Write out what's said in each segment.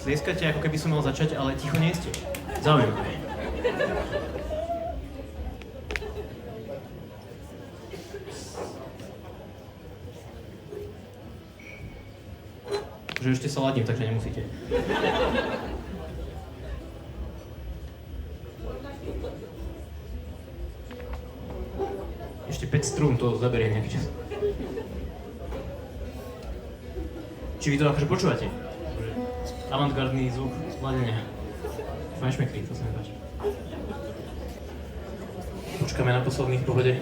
Tlieskate, ako keby som mal začať, ale ticho nie ste. Zaujímavé. Že ešte sa ladím, takže nemusíte. Ešte 5 strún, to zaberie nejaký čas. Či vy to akože počúvate? Avantgardný zvuk skladenia. Fajnšmekry, to sa mi páči. Počkáme na posledných pohode.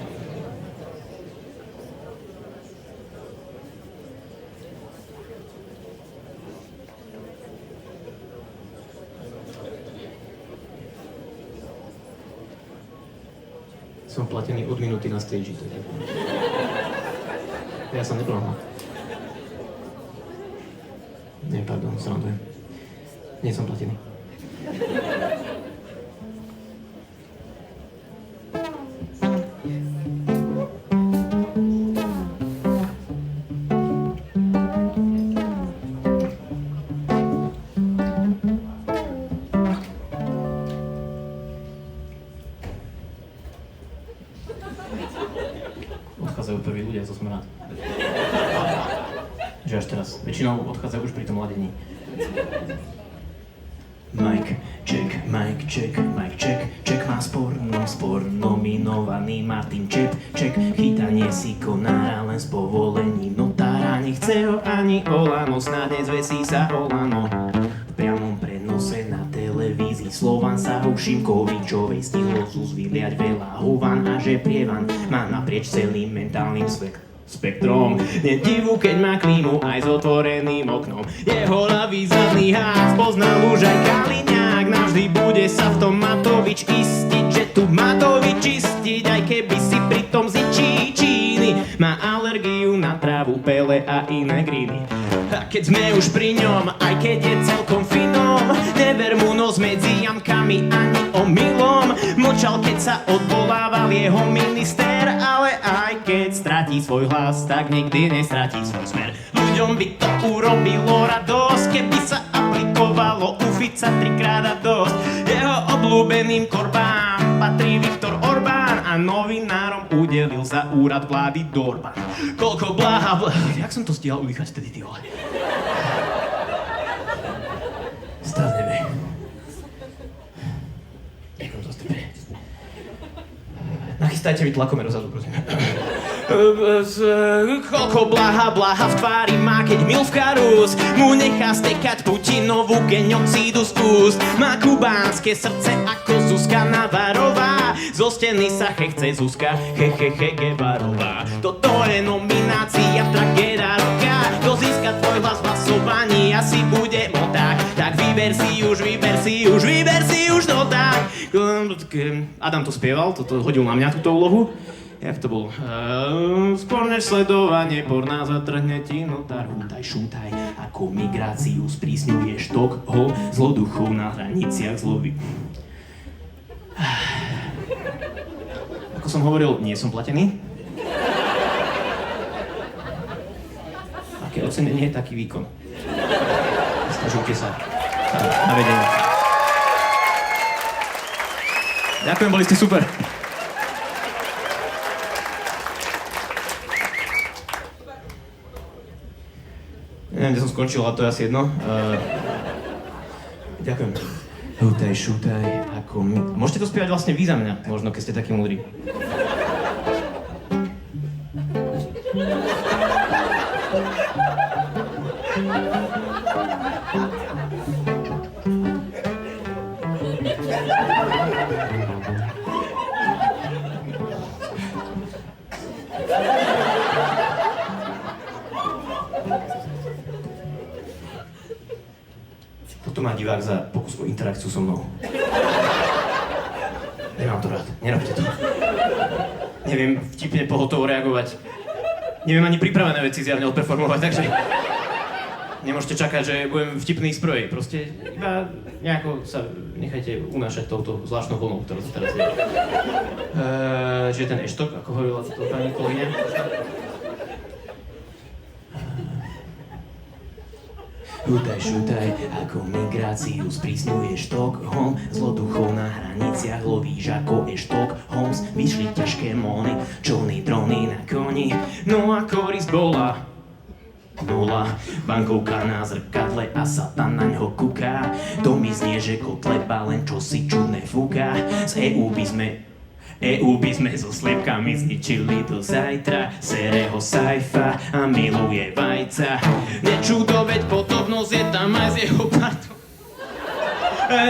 Som platený od minúty na stage. Ja som neponáhľal. Nie, pardon, srandujem. Nie som platený. Odchádzajú prví ľudia, to som rád. Že až teraz. Väčšinou odchádzajú už pri tom ladení. Mic check, check má nominovaný Martin Čep, chytanie si konára len s povolením notára, nechce ho ani Olano, snáď nezvesí sa Olano. V priamom prenose na televízii Slovan sa ho Šimkovičovej stihlo zuzviliať veľa hovan a že prievan má naprieč celým mentálnym spektrom. Nedivu, keď má klímu aj s otvoreným oknom. Jeho ľavý zadný ház poznal už aj Kaliňák. Navždy bude sa v tom Matovič istiť, že tu Matovič čistiť, aj keby si pritom zičí Číny. Má alergiu na trávu, pele a iné griny. A keď sme už pri ňom, aj keď je celkom finom, never mu nos medzi jamkami ani omylom. Mlčal, keď sa odvolával jeho minister, ale aj keď stratí svoj hlas, tak nikdy nestratí svoj smer. Ľuďom by to urobilo radosť, keby sa aplikovalo u Fica trikrát a dosť. Jeho obľúbeným korbám patrí Viktor Orbán a novinárom udelil za úrad vlády Dorban. Koľko Jak som to stihal udýchať vtedy, ty vole? Stav nebe. Ďakujem za stebe. Nachystajte mi tlakomer dozadu, prosím. Koľko blaha v tvári má, keď Milvka Rus mu nechá stekať Putinovú genocídu z úst. Má kubánske srdce ako Zuzka Navarová, zo steny sa chce Zuzka Gevarová. Toto je nominácia tragéda roka, kto získa tvoj hlas v hlasovaní asi bude moták. Tak vyber si už to tak. Adam to spieval, toto hodil na mňa túto úlohu. Jak to bolo? Skôr než sledovanie porná zatrhne ti notár. Hútaj, šútaj, ako migráciu sprísňuje Štokholm, zloduchov na hraniciach zlovy. Ako som hovoril, nie som platený. Aké ocenenie, taký výkon. Snažujte sa na vedenie. Ďakujem, boli ste super. Neviem, kde som skončil, ale to je asi jedno. Ďakujem. Hútaj, šútaj, ako my... Môžete to spievať vlastne vy za mňa, možno, keď ste takí múdri. Toto má divák za pokus o interakciu so mnou. Nemám to rád, nerobte to. Neviem vtipne pohotovo reagovať. Neviem ani pripravené veci zjavne odperformovať, takže... Nemôžete čakať, že budem vtipný z prvej. Proste iba nejako sa nechajte unášať touto zvláštnou vlnou, ktorá sa teraz deje. Čiže ten eštok, ako hovorila to pani kolegyňa. Hutaj, šutaj, ako migráciu sprísňuje Štokholm. Zloduchov na hraniciach lovíš ako Štokholms. Vyšli ťažké móny, čolní drony na koni. No a koris bola nula, bankovka na zrkadle a Satan na ňo kúká. To mi znie, že kotleba len čosi čudné fúka. Z EU by sme so sliepkami zničili do zajtra. Serého sajfa a miluje vajca. Nečudo, veď podobnosť je tam aj z jeho partou.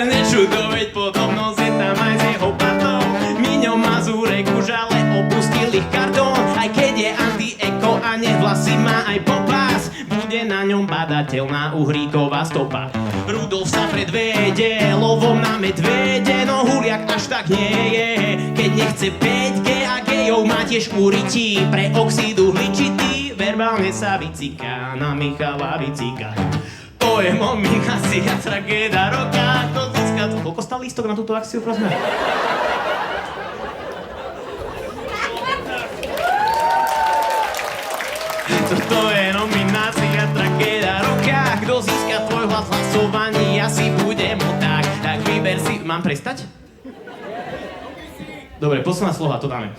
Nečudo, veď podobnosť je tam aj z jeho partou. Miňo Mazurek už ale opustil ich kartón. Aj keď je anti-eko a nevlasy má aj popás, bude na ňom badateľná uhríková stopa. Rudolf sa predvede, lovom na medvede, no Huliak až tak nie je, keď nechce 5G a gejov má tiež urytí pre oxidu hličitý. Verbálne sa vycíka na Michala Vicíka. To je nominácia tragéda roka. Koľko stál lístok na túto akciu, prosím? Toto je nominácia tragéda roka. Kto získa tvoj hlas hlasovaní, asi bude mudák. Tak vyber si... Mám prestať? Dobre, posledná sloha, to dáme.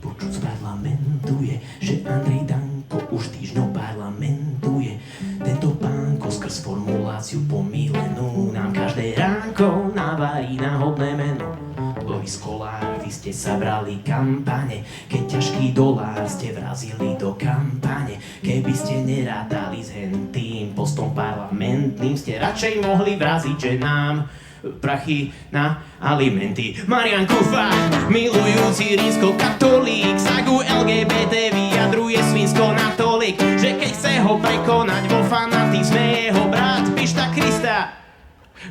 Počuť z parlamentu je, že Andrej Danko už týždňov parlamentuje. Tento pánko skrz formuláciu pomílenú nám každé ránko navarí náhodné meno. Boris Kolár, vy ste sa brali kampane, keď ťažký dolár ste vrazili do kampane. Keby ste nerátali s hentým postom parlamentným, ste radšej mohli vraziť, že nám prachy na alimenty. Marian Kufa, milujúci rímskokatolík, sa ku LGBT vyjadruje svinsko natolik, že keď chce ho prekonať vo fanatizme jeho brat Pišta Krista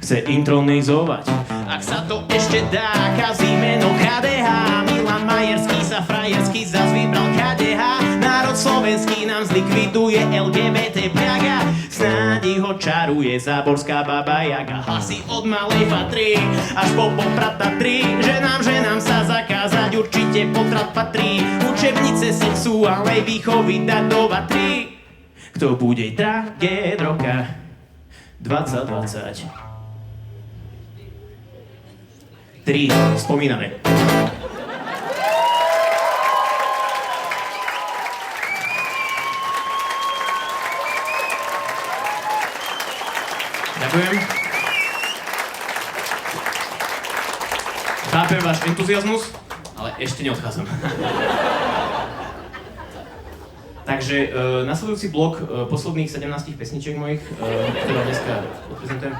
chce intronizovať. Ak sa to ešte dá, kazí meno KDH. Milan Majerský sa frajersky zas vybral KDH. Národ slovenský nám zlikviduje LGBT pliaga. Snáď ho čaruje záborská baba Jaga. Hlasy od malej Fatry až po Poprad Tatry. Ženám sa zakázať určite potrat patrí. Učebnice sexuálnej výchovy dať do vatry. Kto bude tragéd roka 2020? 3. Spomíname. Ďakujem. Chápem váš entuziasmus, ale ešte neodchádzam. Takže nasledujúci blok posledných 17 pesničiek mojich, ktoré dneska odprezentujem.